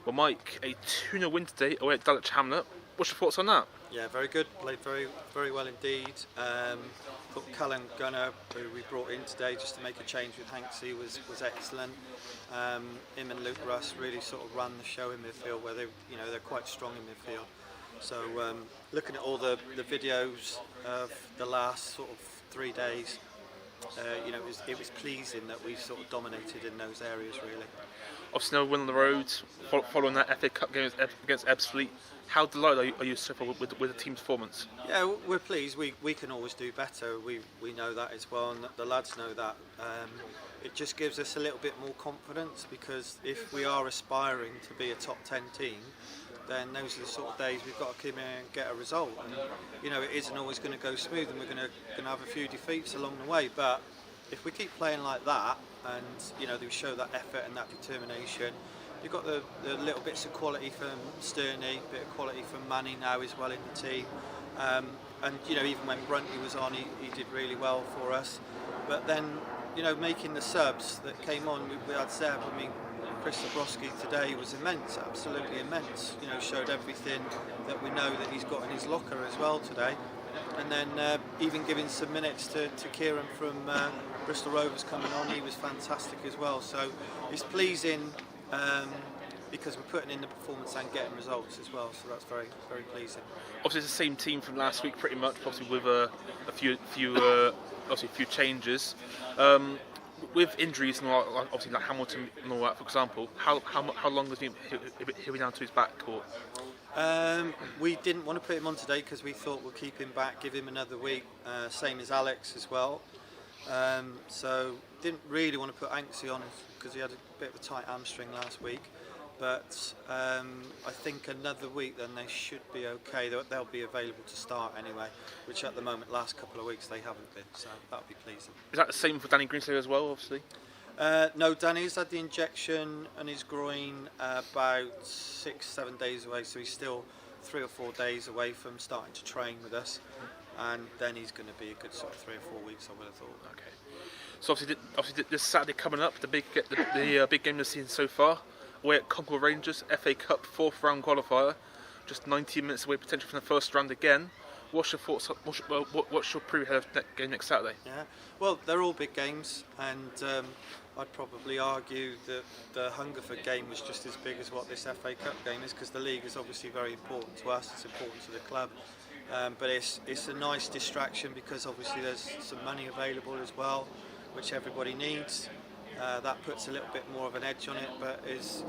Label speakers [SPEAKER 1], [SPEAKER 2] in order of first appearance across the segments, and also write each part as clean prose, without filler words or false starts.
[SPEAKER 1] Well, Mike, a 2-0 win today away at Dulwich Hamlet. What's your thoughts on that?
[SPEAKER 2] Yeah, very good. Played very well indeed. Thought Cullen Gunner, who we brought in today just to make a change with Hanksy, was excellent. Him and Luke Russ really sort of ran the show in midfield, where they're quite strong in midfield. So looking at all the videos of the last sort of 3 days, it was pleasing that we sort of dominated in those areas really.
[SPEAKER 1] Obviously, no win on the road following that FA Cup game against Ebbsfleet. How delighted are you so far with the team's performance?
[SPEAKER 2] Yeah, we're pleased. We can always do better. We know that as well, and the lads know that. It just gives us a little bit more confidence, because if we are aspiring to be a top 10 team, then those are the sort of days we've got to come in and get a result. And it isn't always going to go smooth, and we're going to have a few defeats along the way. But if we keep playing like that, and we show that effort and that determination, you've got the little bits of quality from Sterney, a bit of quality from Manny now as well in the team. And even when Brunty was on, he did really well for us. But then, making the subs that came on, we had Seb. I mean, Chris Zabrowski today was immense, absolutely immense. Showed everything that we know that he's got in his locker as well today. And then even giving some minutes to Kieran from Bristol Rovers coming on, he was fantastic as well. So it's pleasing because we're putting in the performance and getting results as well. So that's very, very pleasing.
[SPEAKER 1] Obviously, it's the same team from last week, pretty much. Obviously, with a few changes. With injuries and all, obviously like Hamilton and all that, for example, how long has he been down to his back? Or
[SPEAKER 2] we didn't want to put him on today because we thought we'll keep him back, give him another week, same as Alex as well. So didn't really want to put Hanksy on because he had a bit of a tight hamstring last week. But I think another week then they should be okay. They'll be available to start anyway, which at the moment, last couple of weeks, they haven't been, so that'll be pleasing.
[SPEAKER 1] Is that the same for Danny Greenslade as well, obviously?
[SPEAKER 2] No, Danny's had the injection on his groin about 6-7 days away, so he's still 3 or 4 days away from starting to train with us, and then he's going to be a good sort of 3 or 4 weeks, I would have thought.
[SPEAKER 1] Okay. So obviously this Saturday coming up, the big game of the season so far. Away at Concord Rangers, FA Cup 4th round qualifier, just 19 minutes away potentially from the first round again. What's your thoughts? What's your preview of that game next Saturday?
[SPEAKER 2] Yeah, well, they're all big games, and I'd probably argue that the Hungerford game was just as big as what this FA Cup game is, because the league is obviously very important to us. It's important to the club, but it's a nice distraction because obviously there's some money available as well, which everybody needs. That puts a little bit more of an edge on it, but as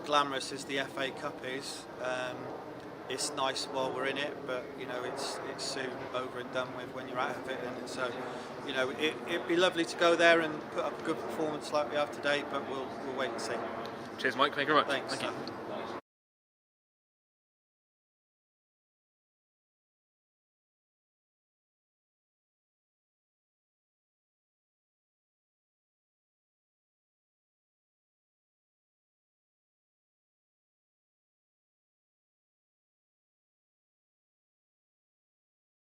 [SPEAKER 2] glamorous as the FA Cup is, it's nice while we're in it, but it's soon over and done with when you're out of it. And so it'd be lovely to go there and put up a good performance like we have today, but we'll wait and see.
[SPEAKER 1] Cheers, Mike. Thank you very much.
[SPEAKER 2] Thanks.
[SPEAKER 1] Thank you.